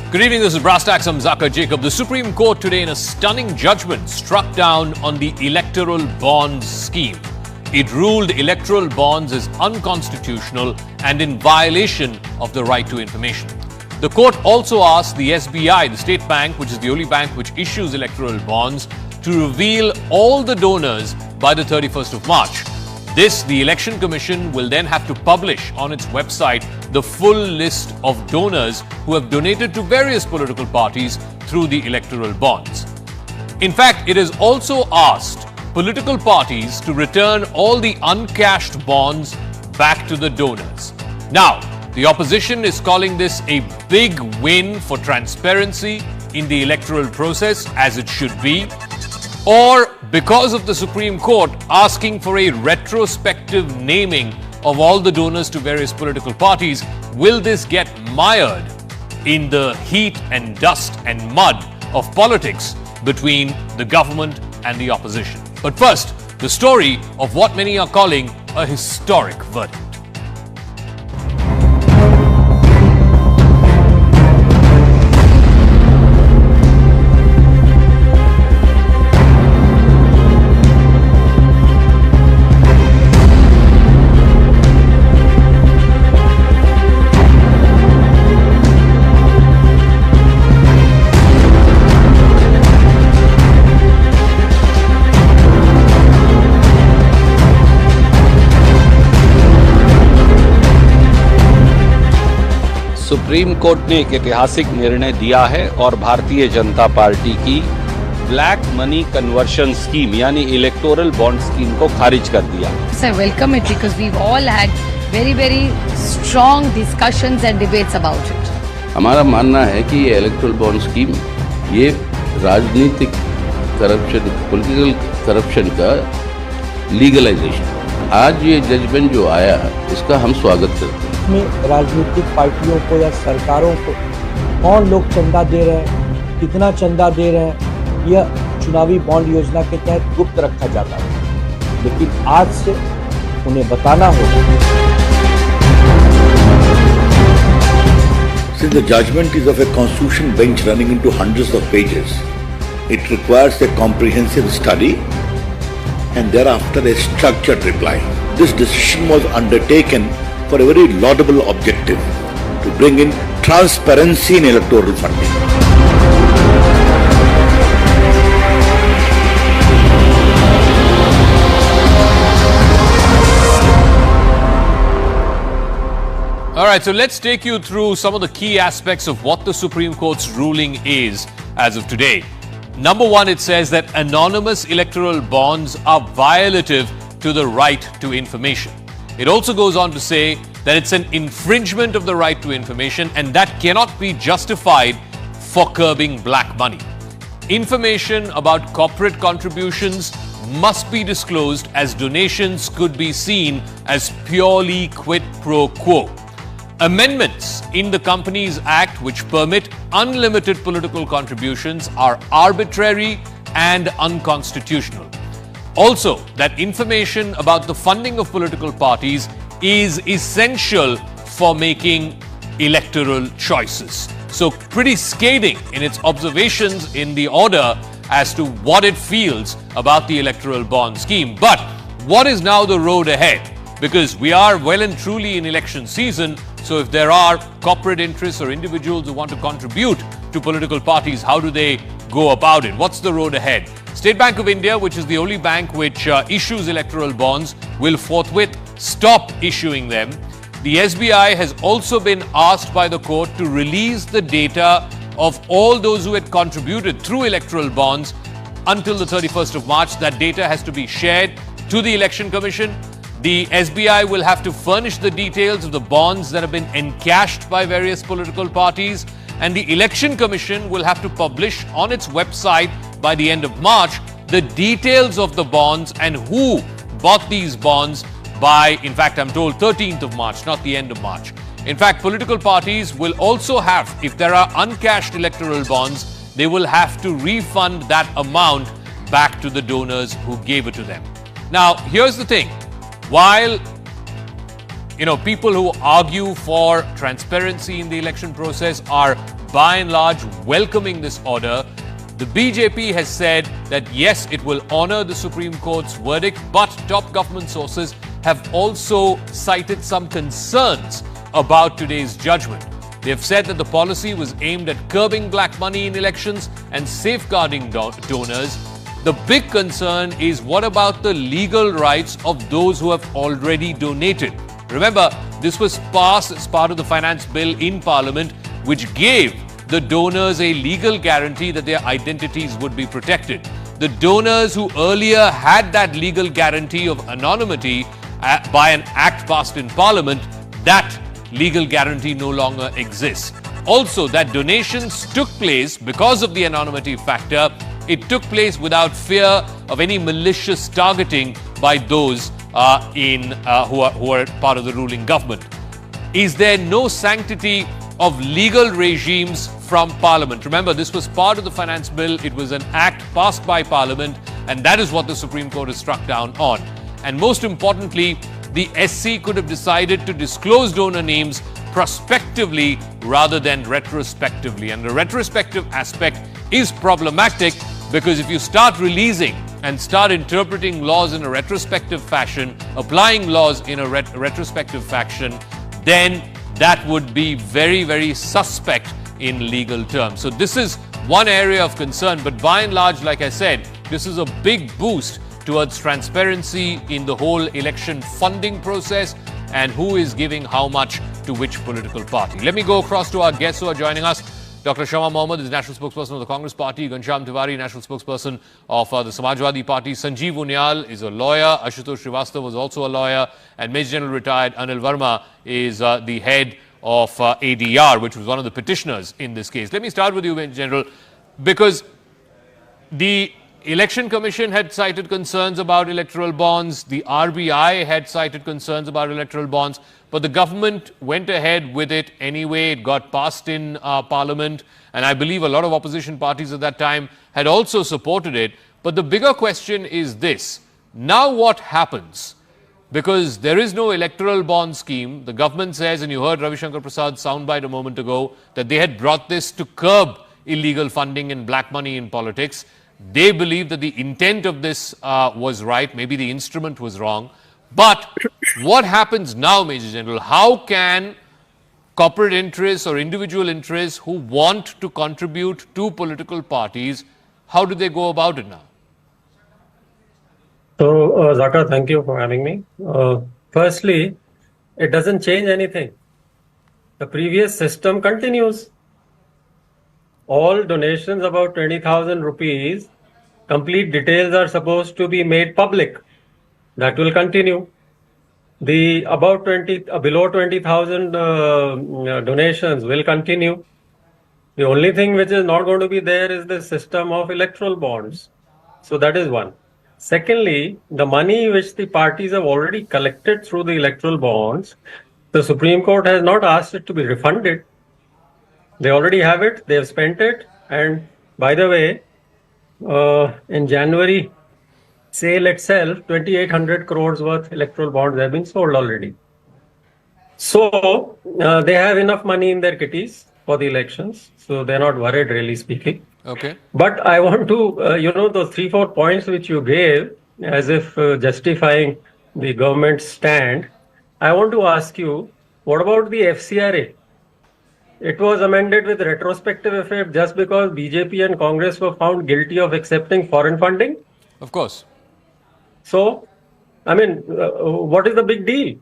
Good evening, this is Brass Tacks. I'm Zaka Jacob. The Supreme Court today, in a stunning judgment, struck down on the electoral bonds scheme. It ruled electoral bonds as unconstitutional and in violation of the right to information. The court also asked the SBI, the state bank, which is the only bank which issues electoral bonds, to reveal all the donors by the 31st of March. This, the Election Commission will then have to publish on its website the full list of donors who have donated to various political parties through the electoral bonds. In fact, it has also asked political parties to return all the uncashed bonds back to the donors. Now, the opposition is calling this a big win for transparency in the electoral process, as it should be, or because of the Supreme Court asking for a retrospective naming of all the donors to various political parties. Will this get mired in the heat and dust and mud of politics between the government and the opposition? But first, the story of what many are calling a historic verdict. Supreme court ने एक ऐतिहासिक निर्णय दिया है और Bharatiya Janata party की black money conversion scheme यानी electoral bond scheme को खारिज कर दिया। I welcome it because we've all had very strong discussions and debates about it. हमारा मानना है कि ये इलेक्टोरल बॉन्ड स्कीम ये राजनीतिक करप्शन, पॉलिटिकल करप्शन का लीगलाइजेशन। आज ये जजमेंट जो आया इसका हम स्वागत करते हैं। में राजनीतिक पार्टियों को या सरकारों को कौन लोग चंदा दे रहे हैं, कितना चंदा दे रहे हैं, यह चुनावी बॉन्ड योजना के तहत गुप्त रखा जाता है, लेकिन आज से उन्हें बताना होगा। Since the judgment is of a constitution bench running into hundreds of pages, it requires a comprehensive study and thereafter a structured reply. This decision was undertaken for a very laudable objective, to bring in transparency in electoral funding. All right, so let's take you through some of the key aspects of what the Supreme Court's ruling is as of today. Number one, it says that anonymous electoral bonds are violative to the right to information. It also goes on to say that it's an infringement of the right to information and that cannot be justified for curbing black money. Information about corporate contributions must be disclosed, as donations could be seen as purely quid pro quo. Amendments in the Companies Act which permit unlimited political contributions are arbitrary and unconstitutional. Also, that information about the funding of political parties is essential for making electoral choices. So, pretty scathing in its observations in the order as to what it feels about the electoral bond scheme. But what is now the road ahead? Because we are well and truly in election season, so if there are corporate interests or individuals who want to contribute to political parties, how do they go about it? What's the road ahead? State Bank of India, which is the only bank which issues electoral bonds, will forthwith stop issuing them. The SBI has also been asked by the court to release the data of all those who had contributed through electoral bonds until the 31st of March. That data has to be shared to the Election Commission. The SBI will have to furnish the details of the bonds that have been encashed by various political parties, and the Election Commission will have to publish on its website by the end of March the details of the bonds and who bought these bonds by, in fact, I'm told 13th of March, not the end of March. In fact, political parties will also have, if there are uncashed electoral bonds, they will have to refund that amount back to the donors who gave it to them. Now, here's the thing. While people who argue for transparency in the election process are by and large welcoming this order. The BJP has said that yes, it will honor the Supreme Court's verdict, but top government sources have also cited some concerns about today's judgment. They've said that the policy was aimed at curbing black money in elections and safeguarding donors. The big concern is what about the legal rights of those who have already donated? Remember, this was passed as part of the finance bill in Parliament, which gave the donors a legal guarantee that their identities would be protected. The donors who earlier had that legal guarantee of anonymity by an act passed in Parliament, that legal guarantee no longer exists. Also, that donations took place because of the anonymity factor. It took place without fear of any malicious targeting by those who are part of the ruling government. Is there no sanctity of legal regimes from Parliament? Remember, this was part of the finance bill. It was an act passed by Parliament, and that is what the Supreme Court has struck down on. And most importantly, the SC could have decided to disclose donor names prospectively rather than retrospectively. And the retrospective aspect is problematic because if you start releasing and start interpreting laws in a retrospective fashion, applying laws in a retrospective fashion, then that would be very, very suspect in legal terms. So this is one area of concern, but by and large, like I said, this is a big boost towards transparency in the whole election funding process and who is giving how much to which political party. Let me go across to our guests who are joining us. Dr. Shama Mohammed is National Spokesperson of the Congress Party. Ghanshyam Tiwari, National Spokesperson of the Samajwadi Party. Sanjeev Unyal is a lawyer. Ashutosh Srivastava was also a lawyer. And Major General retired Anil Verma is the head of ADR, which was one of the petitioners in this case. Let me start with you, Major General, because the Election Commission had cited concerns about electoral bonds. The RBI had cited concerns about electoral bonds. But the government went ahead with it anyway. It got passed in Parliament. And I believe a lot of opposition parties at that time had also supported it. But the bigger question is this. Now what happens? Because there is no electoral bond scheme. The government says, and you heard Ravi Shankar Prasad's soundbite a moment ago, that they had brought this to curb illegal funding and black money in politics. They believe that the intent of this was right. Maybe the instrument was wrong. But what happens now, Major General? How can corporate interests or individual interests who want to contribute to political parties, how do they go about it now? So, Zaka, thank you for having me. Firstly, it doesn't change anything. The previous system continues. All donations above 20,000 rupees, complete details are supposed to be made public. That will continue. The below 20,000 donations will continue. The only thing which is not going to be there is the system of electoral bonds. So that is one. Secondly, the money which the parties have already collected through the electoral bonds, the Supreme Court has not asked it to be refunded. They already have it, they have spent it. And by the way, in January sale itself, 2,800 crores worth electoral bonds have been sold already. So they have enough money in their kitties for the elections. So they're not worried, really speaking. Okay. But I want to, those 3-4 points which you gave as if justifying the government's stand. I want to ask you, what about the FCRA? It was amended with retrospective effect just because BJP and Congress were found guilty of accepting foreign funding? Of course. So, I mean, what is the big deal?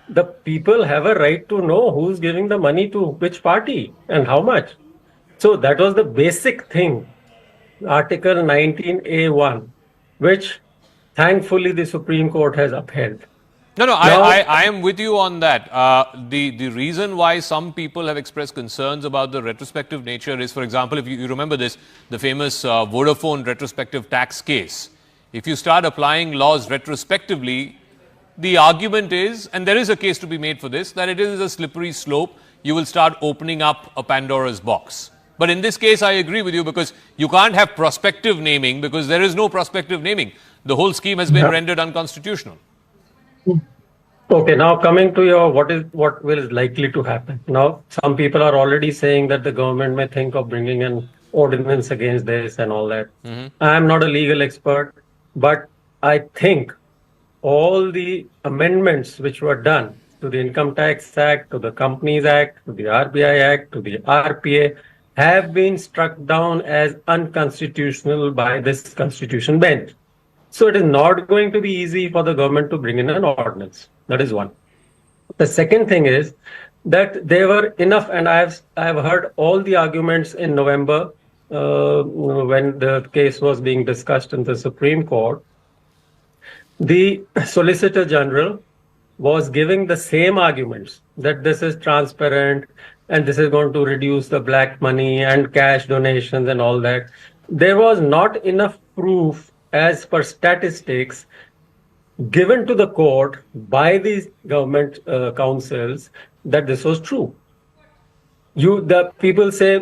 The people have a right to know who's giving the money to which party and how much. So that was the basic thing, Article 19A1, which thankfully the Supreme Court has upheld. No, I am with you on that. The reason why some people have expressed concerns about the retrospective nature is, for example, if you remember this, the famous Vodafone retrospective tax case. If you start applying laws retrospectively, the argument is, and there is a case to be made for this, that it is a slippery slope. You will start opening up a Pandora's box. But in this case, I agree with you because you can't have prospective naming because there is no prospective naming. The whole scheme has been rendered unconstitutional. Okay, now coming to your what is likely to happen. Now, some people are already saying that the government may think of bringing an ordinance against this and all that. I am not a legal expert, but I think all the amendments which were done to the Income Tax Act, to the Companies Act, to the RBI Act, to the RPA have been struck down as unconstitutional by this constitution bench. So it is not going to be easy for the government to bring in an ordinance. That is one. The second thing is that there were enough, and I have heard all the arguments in November when the case was being discussed in the Supreme Court. The Solicitor General was giving the same arguments that this is transparent and this is going to reduce the black money and cash donations and all that. There was not enough proof as per statistics given to the court by these government councils that this was true. The people say,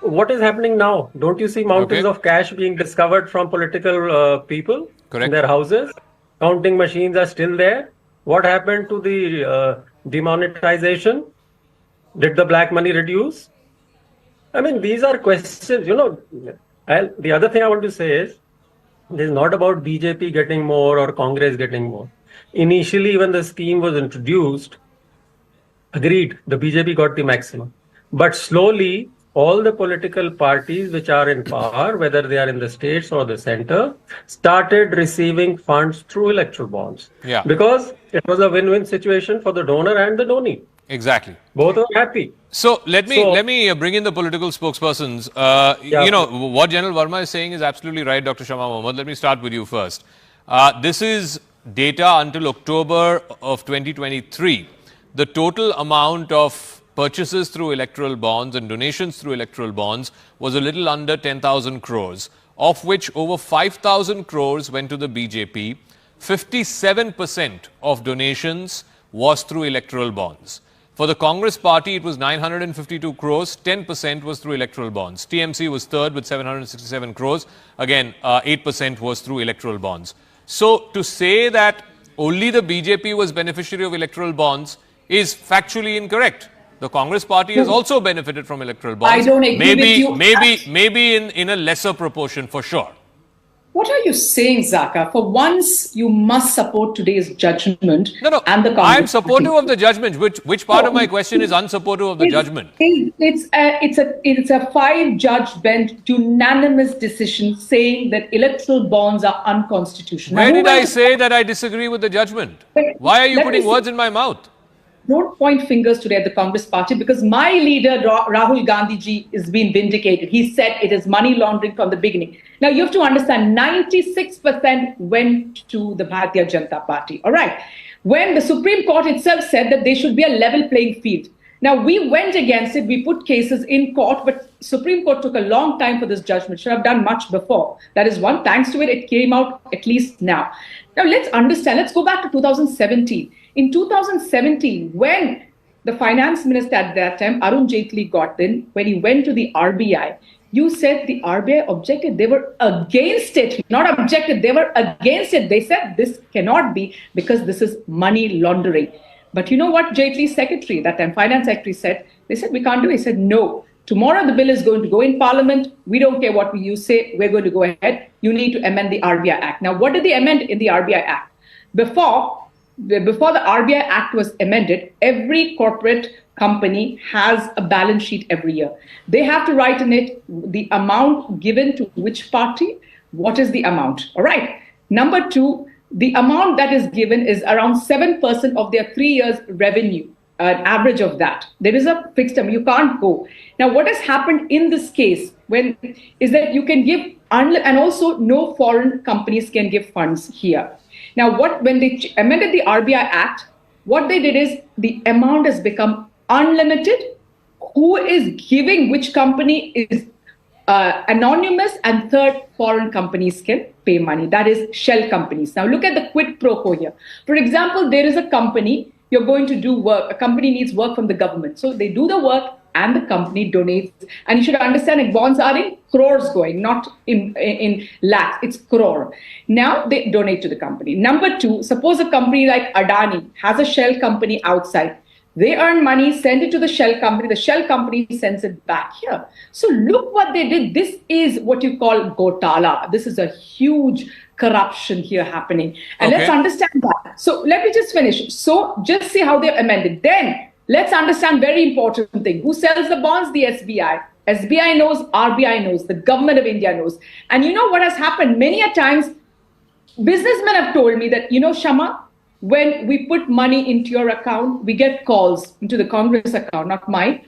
what is happening now? Don't you see mountains of cash being discovered from political people in their houses? Counting machines are still there. What happened to the demonetization? Did the black money reduce? I mean, these are questions, the other thing I want to say is, this is not about BJP getting more or Congress getting more. Initially, when the scheme was introduced, agreed, the BJP got the maximum. But slowly, all the political parties which are in power, whether they are in the states or the center, started receiving funds through electoral bonds. Yeah. Because it was a win-win situation for the donor and the donee. Exactly. Both are happy. So let me bring in the political spokespersons. What General Verma is saying is absolutely right, Dr. Shama Mohammed. Let me start with you first. This is data until October of 2023. The total amount of purchases through electoral bonds and donations through electoral bonds was a little under 10,000 crores, of which over 5,000 crores went to the BJP. 57% of donations was through electoral bonds. For the Congress party, it was 952 crores, 10% was through electoral bonds. TMC was third with 767 crores. Again, 8% was through electoral bonds. So to say that only the BJP was beneficiary of electoral bonds is factually incorrect. The Congress party has also benefited from electoral bonds. I don't agree with you. Maybe in a lesser proportion for sure. What are you saying, Zaka? For once, you must support today's judgment. No. And the Congress I'm supportive of the judgment. Which part of my question is unsupportive of the judgment? It's a 5-judge bench unanimous decision saying that electoral bonds are unconstitutional. Where did I say that I disagree with the judgment? Why are you putting words in my mouth? Don't point fingers today at the Congress party, because my leader, Rahul Gandhi ji, is being vindicated. He said it is money laundering from the beginning. Now, you have to understand, 96% went to the Bharatiya Janata Party. All right. When the Supreme Court itself said that there should be a level playing field. Now, we went against it. We put cases in court, but Supreme Court took a long time for this judgment. Should have done much before. That is one. Thanks to it, it came out at least now. Now, let's understand. Let's go back to 2017. In 2017, when the finance minister at that time, Arun Jaitley, got in, when he went to the RBI, you said the RBI objected. They were against it, not objected. They were against it. They said this cannot be because this is money laundering. But you know what Jaitley's secretary, that time finance secretary, said? They said, we can't do it. He said, no. Tomorrow the bill is going to go in Parliament. We don't care what you say. We're going to go ahead. You need to amend the RBI Act. Now, what did they amend in the RBI Act? Before the RBI Act was amended, every corporate company has a balance sheet every year. They have to write in it the amount given to which party, what is the amount. All right. Number two, the amount that is given is around 7% of their 3 years revenue, an average of that. There is a fixed term. You can't go. Now, what has happened in this case is that you can give, and also no foreign companies can give funds here. Now, when they amended the RBI Act, what they did is the amount has become unlimited. Who is giving which company is anonymous, and third, foreign companies can pay money. That is shell companies. Now, look at the quid pro quo here. For example, there is a company, you're going to do work. A company needs work from the government. So they do the work and the company donates. And you should understand that bonds are in crores going, not in lakhs, it's crore. Now they donate to the company. Number two, suppose a company like Adani has a shell company outside. They earn money, send it to the shell company sends it back here. So look what they did. This is what you call Gotala. This is a huge corruption here happening. And let's understand that. So let me just finish. So just see how they've amended. Then let's understand very important thing. Who sells the bonds? The SBI. SBI knows, RBI knows, the government of India knows. And you know what has happened? Many a times, businessmen have told me that, Shama, when we put money into your account, we get calls into the Congress account, not mine.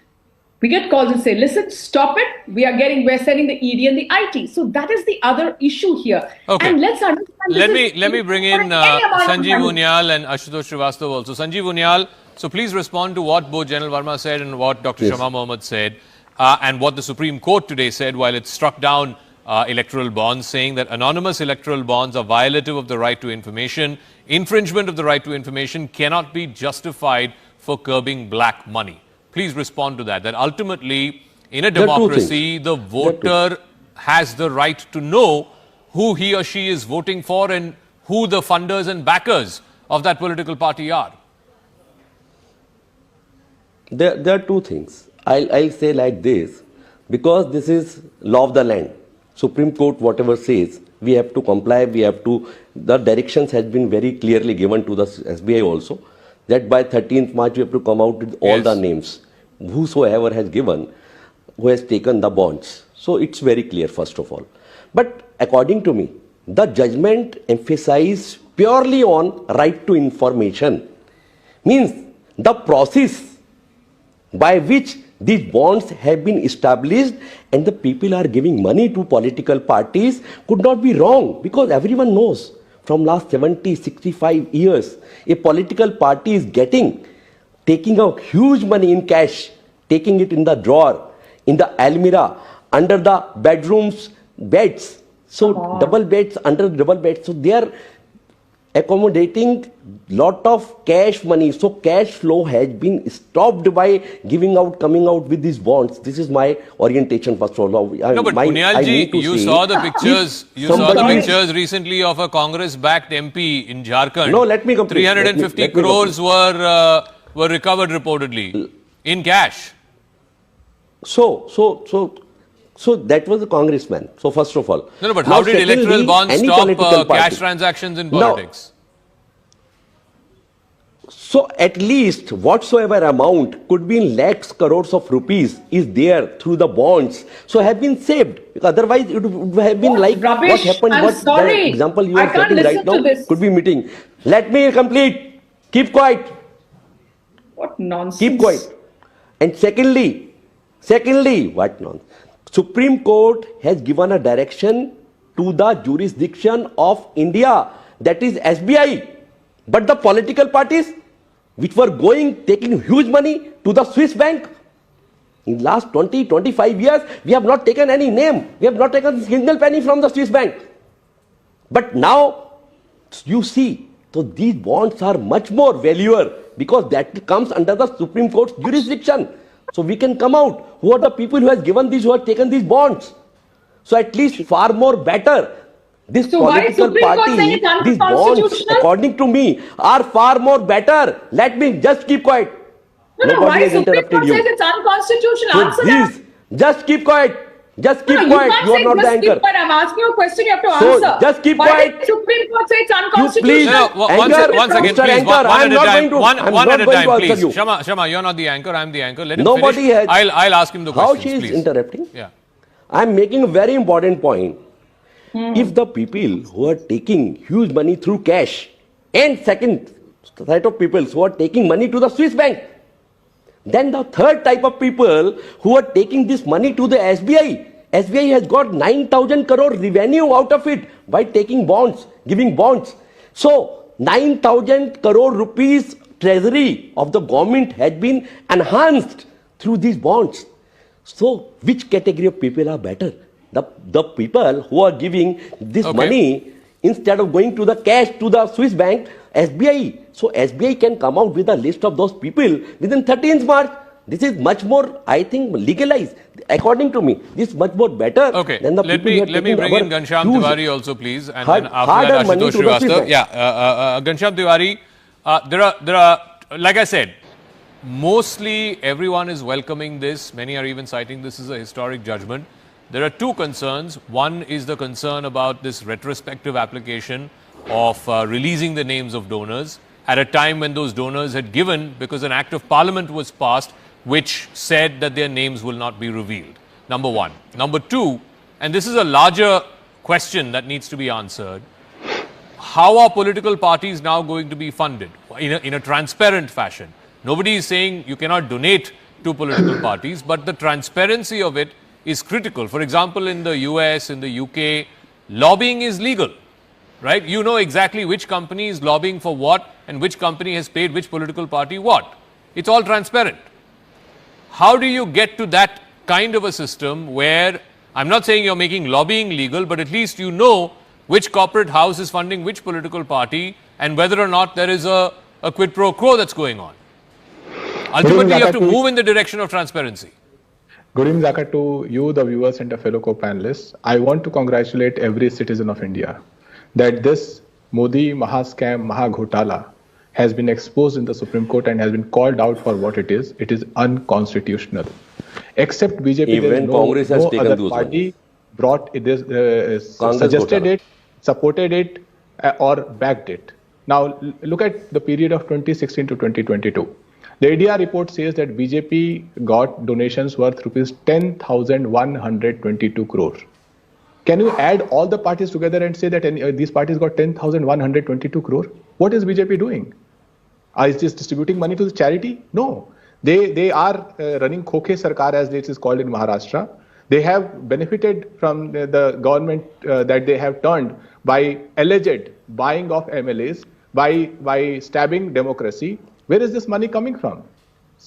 We get calls and say, listen, stop it. We're sending the ED and the IT. So that is the other issue here. Okay. And let's understand. Let me bring in Sanjeev Unyal and Ashutosh Srivastava also. Sanjeev Unyal, so please respond to what both General Verma said and what Dr. Shama Mohammed said, and what the Supreme Court today said while it struck down electoral bonds, saying that anonymous electoral bonds are violative of the right to information. Infringement of the right to information cannot be justified for curbing black money. Please respond to that. That ultimately, in a democracy, the voter has the right to know who he or she is voting for and who the funders and backers of that political party are. There are two things. I'll say like this, because this is law of the land. Supreme Court, whatever says, we have to comply, the directions has been very clearly given to the SBI also, that by 13th March we have to come out with all the names, whosoever has given, who has taken the bonds. So it's very clear, first of all. But according to me, the judgment emphasized purely on right to information. Means the process by which these bonds have been established and the people are giving money to political parties could not be wrong, because everyone knows from last 70, 65 years, a political party is taking out huge money in cash, taking it in the drawer, in the almirah, under the bedrooms, beds. So double beds, under double beds. So they are accommodating lot of cash money. So cash flow has been stopped by coming out with these bonds. This is my orientation, first of all. No, but Punyalji, you saw the pictures. You saw the pictures recently of a Congress-backed MP in Jharkhand. No, let me complete. 350 crores were recovered reportedly in cash. So that was a congressman. So first of all. No, but how did electoral bonds stop cash transactions in politics? So at least whatsoever amount could be in lakhs, crores of rupees is there through the bonds. So have been saved. Otherwise it would have been like rubbish. What happened. I'm sorry. The example you are getting right now could be meeting. Let me complete. Keep quiet. What nonsense. Keep quiet. And secondly, what nonsense? Supreme Court has given a direction to the jurisdiction of India, that is SBI. But the political parties which were taking huge money to the Swiss bank, in last 20, 25 years, we have not taken any name. We have not taken a single penny from the Swiss bank. But now, you see, so these bonds are much more valuable because that comes under the Supreme Court's jurisdiction. So we can come out. Who are the people who have taken these bonds? So at least far more better. This political party, these bonds, according to me, are far more better. Let me just keep quiet. Nobody has interrupted you. Says it's unconstitutional. So answer that. Just keep quiet. Just keep quiet. You are not the anchor. I'm asking you a question. You have to answer. So just keep quiet. Why did Supreme Court say it's unconstitutional? One second, please. One at a time, please. Shama, you're not the anchor. I'm the anchor. Let him finish. I'll ask him the questions, please. How she is interrupting? Yeah. I'm making a very important point. If the people who are taking huge money through cash, and second set of people who are taking money to the Swiss bank, then the third type of people who are taking this money to the SBI. SBI has got 9,000 crore revenue out of it by taking bonds, giving bonds. So 9,000 crore rupees treasury of the government has been enhanced through these bonds. So which category of people are better? The people who are giving this money instead of going to the cash to the Swiss bank, SBI. So SBI can come out with a list of those people within 13th March. This is much more, I think, legalized. According to me, this is much more better than the let people who are me bring in Ghanshyam Tiwari also, please, and then after that Ashutosh Srivastava. Ghanshyam Tiwari, there are, like I said, mostly everyone is welcoming this. Many are even citing this as a historic judgment. There are two concerns. One is the concern about this retrospective application of releasing the names of donors at a time when those donors had given, because an act of parliament was passed which said that their names will not be revealed. Number one. Number two, and this is a larger question that needs to be answered, how are political parties now going to be funded in a transparent fashion? Nobody is saying you cannot donate to political parties, but the transparency of it is critical. For example, in the US, in the UK, lobbying is legal, right? You know exactly which company is lobbying for what and which company has paid which political party what. It's all transparent. How do you get to that kind of a system where, I'm not saying you're making lobbying legal, but at least you know which corporate house is funding which political party and whether or not there is a quid pro quo that's going on. Ultimately, you have to move in the direction of transparency. Good evening, Zaka, to you, the viewers, and the fellow co-panelists. I want to congratulate every citizen of India that this Modi Mahascam, Mahaghtala has been exposed in the Supreme Court and has been called out for what it is. It is unconstitutional. Except BJP, even Congress has taken other party brought it, suggested it, supported it, or backed it. Now, look at the period of 2016 to 2022. The ADR report says that BJP got donations worth rupees 10,122 crore. Can you add all the parties together and say that these parties got 10,122 crore? What is BJP doing? Is this distributing money to the charity? No. They are running Khokhe Sarkar, as it is called in Maharashtra. They have benefited from the government that they have turned by alleged buying of MLAs, by stabbing democracy. Where is this money coming from?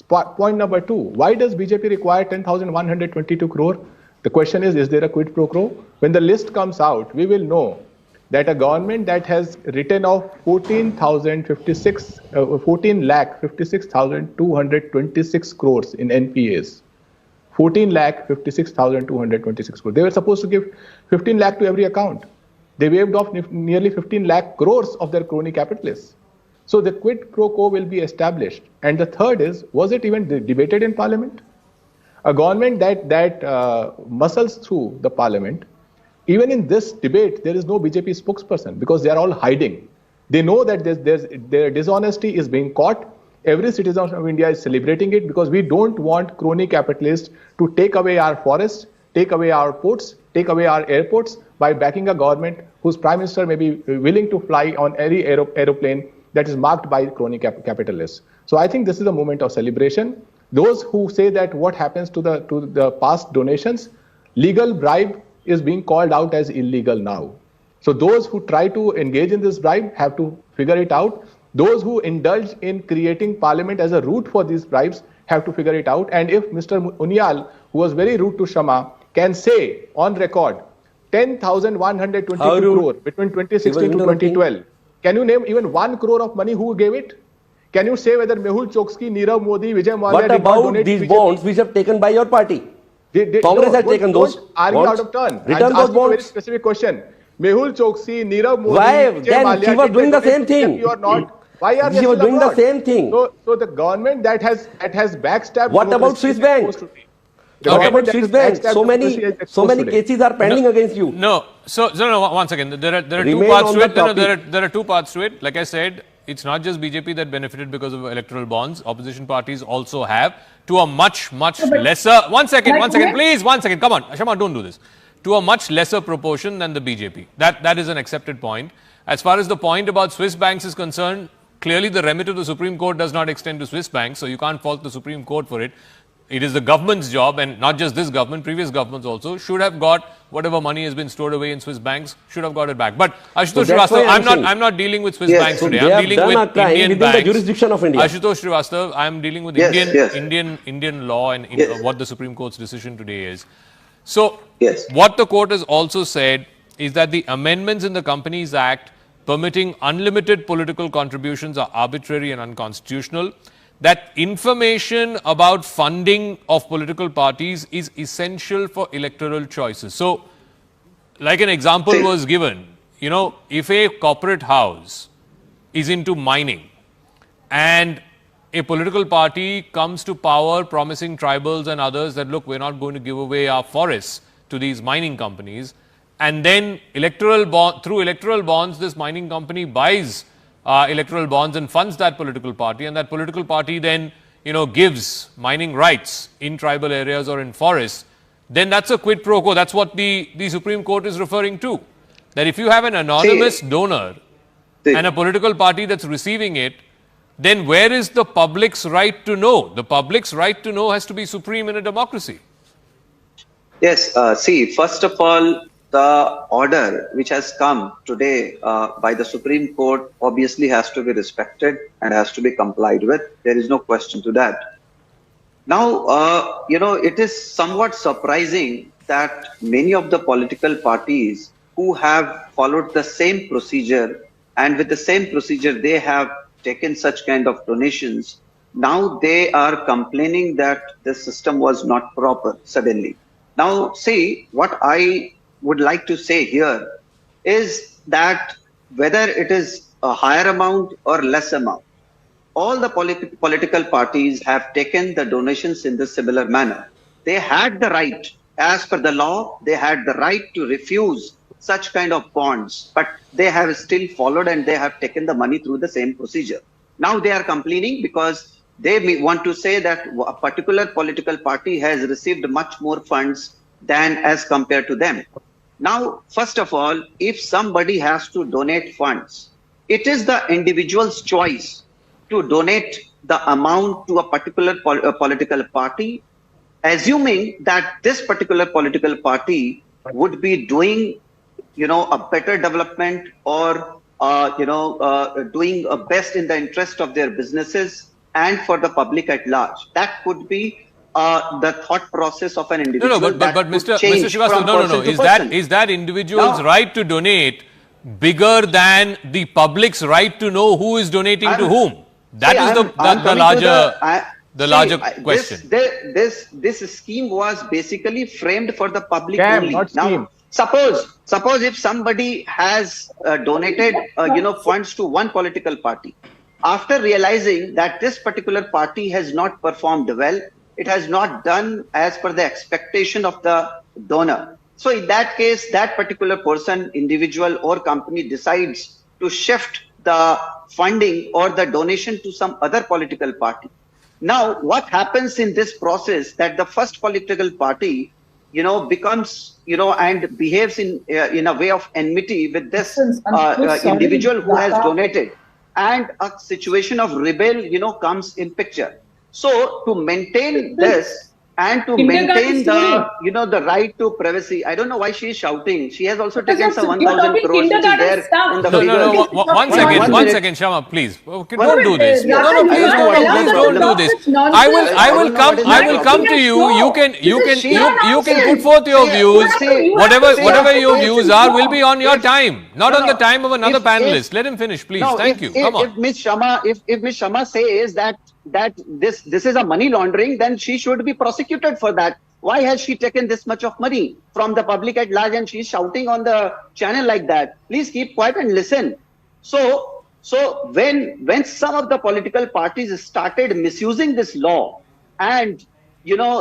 Point number two, why does BJP require 10,122 crore? The question is there a quid pro quo? When the list comes out, we will know that a government that has written off 14,56,226 crores in NPAs. 14,56,226 crores. They were supposed to give 15 lakh to every account. They waived off nearly 15 lakh crores of their crony capitalists. So the quid pro quo will be established. And the third is, was it even debated in Parliament? A government that muscles through the Parliament, even in this debate, there is no BJP spokesperson because they are all hiding. They know that their dishonesty is being caught. Every citizen of India is celebrating it because we don't want crony capitalists to take away our forests, take away our ports, take away our airports by backing a government whose prime minister may be willing to fly on any aeroplane that is marked by crony capitalists. So I think this is a moment of celebration. Those who say that what happens to the past donations, legal bribe is being called out as illegal now. So those who try to engage in this bribe have to figure it out. Those who indulge in creating parliament as a route for these bribes have to figure it out. And if Mr. Unyal, who was very rude to Shama, can say on record 10,122 crore between 2016 to 2012, can you name even 1 crore of money who gave it? Can you say whether Mehul Choksky, Nirav Modi, Vijay Mallya What about these bonds which have taken by your party? Congress has taken those bonds. Argue out of turn. Return those bonds. A very specific question. Mehul Choksy, Nirav Modi, Why? Vijay Then Mallya, she was doing the same thing. You are not. Why are they she was doing abroad? the same thing. So the government that has backstabbed. What about Swiss Bank? What about Swiss Bank? So many cases are pending against you. No. So no, one second. There are two parts to it. There are two parts to it. Like I said, it's not just BJP that benefited because of electoral bonds. Opposition parties also have, to a much lesser. One second, please. One second. Come on, Shama, don't do this. To a much lesser proportion than the BJP. That is an accepted point. As far as the point about Swiss banks is concerned, clearly the remit of the Supreme Court does not extend to Swiss banks, so you can't fault the Supreme Court for it. It is the government's job, and not just this government, previous governments also should have got whatever money has been stored away in Swiss banks, should have got it back. But Ashutosh Srivastava, I'm not dealing with Swiss banks today. I'm dealing with Indian banks. The jurisdiction of India. Ashutosh Srivastava, I'm dealing with Indian law and what the Supreme Court's decision today is. So, what the court has also said is that the amendments in the Companies Act permitting unlimited political contributions are arbitrary and unconstitutional. that information about funding of political parties is essential for electoral choices. So, like an example was given, if a corporate house is into mining and a political party comes to power promising tribals and others that, look, we're not going to give away our forests to these mining companies, and then through electoral bonds, this mining company buys electoral bonds and funds that political party, and that political party then, gives mining rights in tribal areas or in forests, then that's a quid pro quo. That's what the Supreme Court is referring to. That if you have an anonymous donor and a political party that's receiving it, then where is the public's right to know? The public's right to know has to be supreme in a democracy. Yes, first of all, the order which has come today by the Supreme Court obviously has to be respected and has to be complied with. There is no question to that. Now, it is somewhat surprising that many of the political parties who have followed the same procedure, and with the same procedure they have taken such kind of donations, now they are complaining that the system was not proper suddenly. Now, see, what I would like to say here is that whether it is a higher amount or less amount, all the political parties have taken the donations in the similar manner. They had the right, as per the law, they had the right to refuse such kind of bonds, but they have still followed and they have taken the money through the same procedure. Now they are complaining because they want to say that a particular political party has received much more funds than as compared to them. Now, first of all, if somebody has to donate funds, it is the individual's choice to donate the amount to a particular political party, assuming that this particular political party would be doing, a better development or, doing a best in the interest of their businesses and for the public at large. That could be the thought process of an individual. But Mr. Srivastava, is that individual's right to donate bigger than the public's right to know who is donating to whom? That is the larger question. This scheme was basically framed for the public only. Now, suppose if somebody has donated, funds to one political party, after realizing that this particular party has not performed well, it has not done as per the expectation of the donor. So in that case, that particular person, individual or company decides to shift the funding or the donation to some other political party. Now, what happens in this process that the first political party, becomes, and behaves in a way of enmity with this individual who has donated, and a situation of rebel, comes in picture. So to maintain this and to maintain the right to privacy, I don't know why she is shouting. She has also taken some 1,000 crores which is there in the figure. One second, Shama, please. Okay, don't do this. Please don't do this. I will come to you. You can put forth your views. Whatever your views are will be on your time, not on the time of another panelist. Let him finish, please. Thank you. Come on. If Miss Shama says that this is a money laundering, then she should be prosecuted for that. Why has she taken this much of money from the public at large and she's shouting on the channel like that? Please keep quiet and listen. So when some of the political parties started misusing this law, and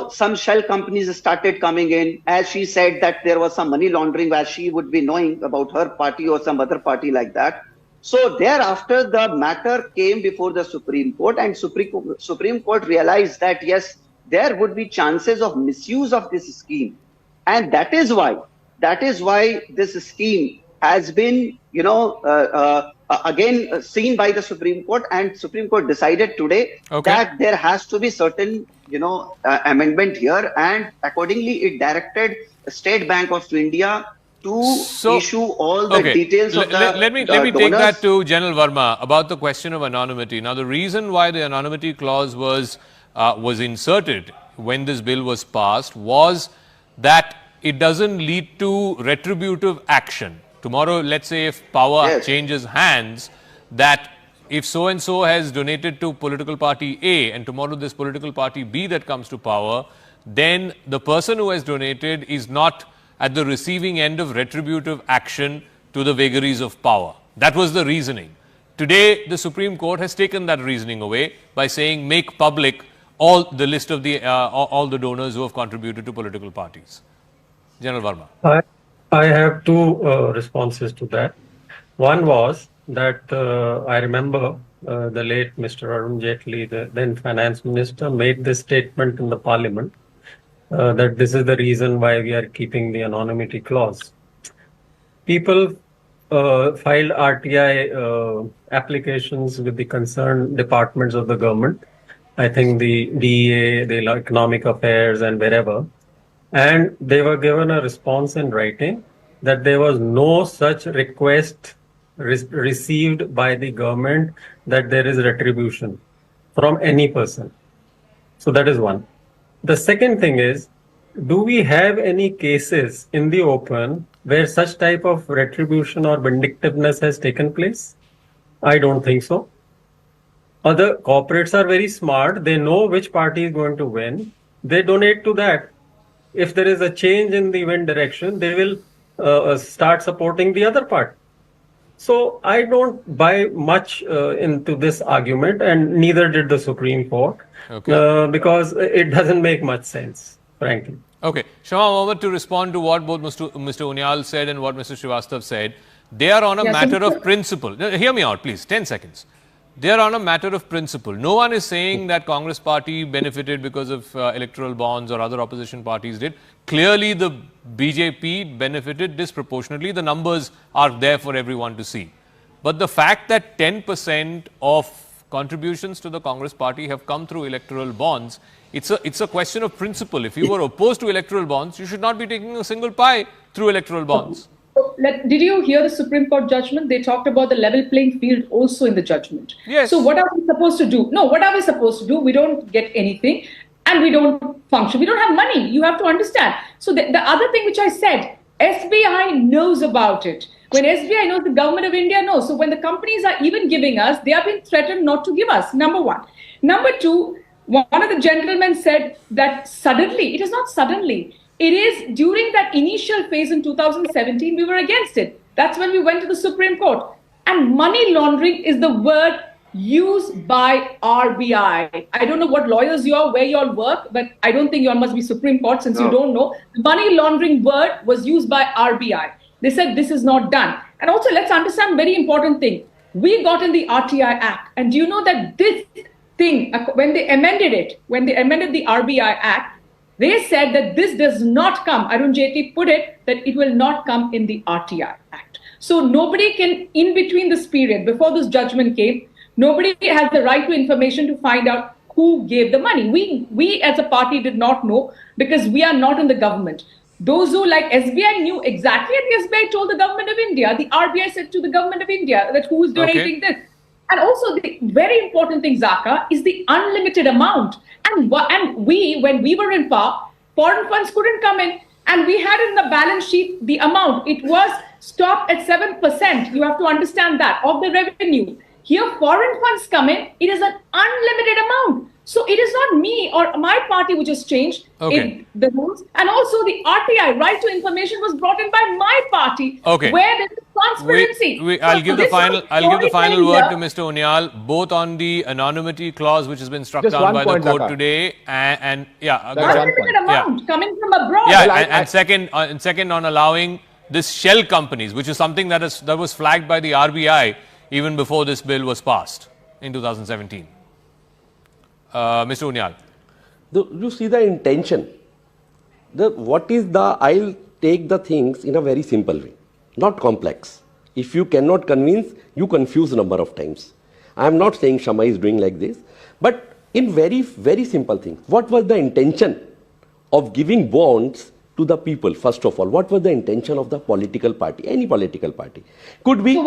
some shell companies started coming in, as she said that there was some money laundering where she would be knowing about her party or some other party like that. So thereafter, the matter came before the Supreme Court, and Supreme Court realized that yes, there would be chances of misuse of this scheme, and that is why this scheme has been again seen by the Supreme Court, and Supreme Court decided today that there has to be certain amendment here, and accordingly it directed State Bank of India to issue all the details of the let me take that to General Verma about the question of anonymity. Now, the reason why the anonymity clause was inserted when this bill was passed was that it doesn't lead to retributive action. Tomorrow, let's say if power changes hands, that if so-and-so has donated to political party A and tomorrow this political party B that comes to power, then the person who has donated is not at the receiving end of retributive action to the vagaries of power. That was the reasoning. Today, the Supreme Court has taken that reasoning away by saying make public all the list of the all the donors who have contributed to political parties. General Verma. I have two responses to that. One was that I remember the late Mr. Arun Jaitley, the then finance minister, made this statement in the parliament that this is the reason why we are keeping the anonymity clause. People filed RTI applications with the concerned departments of the government. I think the DEA, the Economic Affairs and wherever. And they were given a response in writing that there was no such request received by the government that there is retribution from any person. So that is one. The second thing is, do we have any cases in the open where such type of retribution or vindictiveness has taken place? I don't think so. Other corporates are very smart. They know which party is going to win. They donate to that. If there is a change in the wind direction, they will start supporting the other part. So I don't buy much into this argument, and neither did the Supreme Court, because it doesn't make much sense, frankly. Okay. Shama Mohammed, to respond to what both Mr. Unyal said and what Mr. Srivastav said, they are on a matter of principle. Hear me out, please. 10 seconds. They are on a matter of principle. No one is saying that Congress party benefited because of electoral bonds or other opposition parties did. Clearly, the BJP benefited disproportionately. The numbers are there for everyone to see. But the fact that 10% of contributions to the Congress party have come through electoral bonds, it's a question of principle. If you were opposed to electoral bonds, you should not be taking a single pie through electoral bonds. Did you hear the Supreme Court judgment? They talked about the level playing field also in the judgment. Yes. So what are we supposed to do? No, what are we supposed to do? We don't get anything and we don't function. We don't have money. You have to understand. So the other thing which I said, SBI knows about it. When SBI knows, the government of India knows. So when the companies are even giving us, they have been threatened not to give us, number one. Number two, one of the gentlemen said that suddenly, it is not suddenly. It is during that initial phase in 2017, we were against it. That's when we went to the Supreme Court. And money laundering is the word used by RBI. I don't know what lawyers you are, where you all work, but I don't think you all must be Supreme Court since you don't know. The money laundering word was used by RBI. They said this is not done. And also let's understand very important thing. We got in the RTI Act. And do you know that this thing, when they amended it, when they amended the RBI Act, they said that this does not come, Arun Jaitley put it, that it will not come in the RTI Act. So nobody can, in between this period, before this judgment came, nobody has the right to information to find out who gave the money. We as a party did not know because we are not in the government. Those who like SBI knew exactly, and the SBI told the government of India, the RBI said to the government of India that who is donating this. And also the very important thing, Zaka, is the unlimited amount. And we, when we were in power, foreign funds couldn't come in. And we had in the balance sheet the amount. It was stopped at 7%. You have to understand that, of the revenue. Here, foreign funds come in. It is an unlimited amount. So it is not me or my party which has changed in the rules. And also the RTI, right to information, was brought in by my party, where there is transparency. I'll give the final word to Mr. Unyal, both on the anonymity clause which has been struck down by the court today, and unlimited amount coming from abroad. And second on allowing this shell companies, which is something that was flagged by the RBI even before this bill was passed in 2017. Mr. Unyal. You see the intention. I'll take the things in a very simple way, not complex. If you cannot convince, you confuse a number of times. I am not saying Shama is doing like this, but in very, very simple things. What was the intention of giving bonds to the people, first of all? What was the intention of the political party, any political party? Could be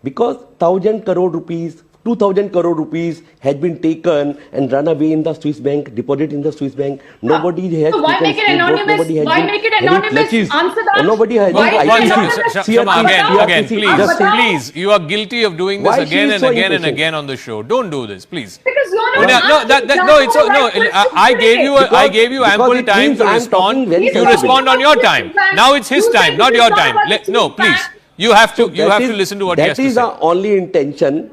because 1,000 crore rupees 2,000 crore rupees has been taken and run away in the Swiss bank, deposited in the Swiss bank. Nobody has So why taken make it state vote, anonymous? nobody has Why been make it having anonymous? clutches. Answer that. Nobody has Why been make it ICC, anonymous? Shama, again, CRTC, please, you are guilty of doing this Why she again is and so again and impatient? again on the show. Don't do this, please. Because you're No, not I gave you ample it time means to I'm respond. talking very You sensibly. respond on your time. Now it's his time, not your time. No, please. You have to listen to what he has to say. That is the only intention.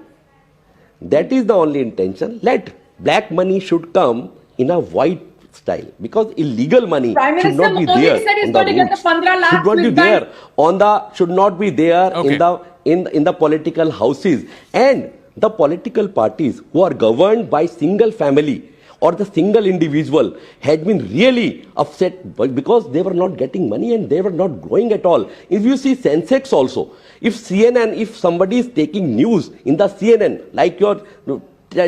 That is the only intention. Let black money should come in a white style, because illegal money Prime should not be Minister there Modi said he's on the going to get routes. the 15 lakhs Should not be with there bank. on the should not be there Okay. in the political houses, and the political parties who are governed by single family or the single individual had been really upset because they were not getting money and they were not growing at all. If you see Sensex also, if somebody is taking news in the CNN, like your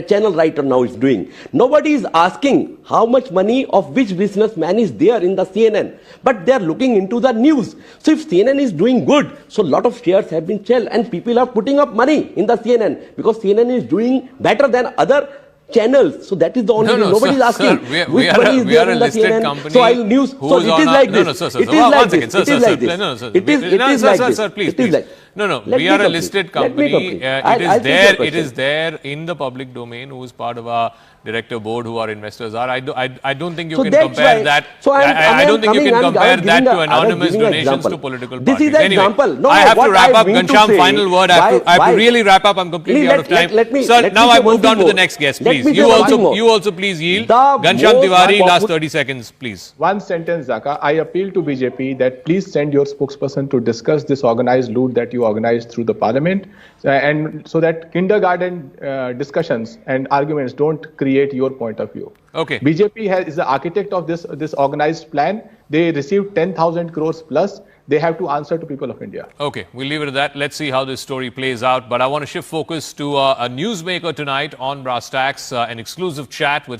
channel writer now is doing, nobody is asking how much money of which businessman is there in the CNN, but they are looking into the news. So if CNN is doing good, so lot of shares have been sold and people are putting up money in the CNN because CNN is doing better than other channels. So that is the only thing. Nobody is asking we are a listed company. So I'll news. So it is like this. It is like this. It is like this. It is like this. Sir, please. No. Let We me are a complete. listed Let me company. complete. It is there in the public domain. Who is part of our director board, who our investors are. I don't think you So can that's compare why- that. So I don't think you can compare I'm that giving to a- anonymous I'm giving an donations example. to political This parties. is the Anyway, example. No, I have what to wrap I up. mean to Ghanshyam, say- final word. I have to why- really wrap up. I'm completely Let- out of time. let me- Sir, let now me say I've one moved on thing to the more. next guest, Let please. me say one thing more. You also please yield. The Ghanshyam most Tiwari, last popular- 30 seconds, please. One sentence, Zaka. I appeal to BJP that please send your spokesperson to discuss this organized loot that you organized through the parliament, and so that kindergarten discussions and arguments don't create your point of view. Okay. BJP is the architect of this organized plan. They received 10,000 crores plus. They have to answer to people of India. Okay, we'll leave it at that. Let's see how this story plays out. But I want to shift focus to a newsmaker tonight on Brass Tacks, an exclusive chat with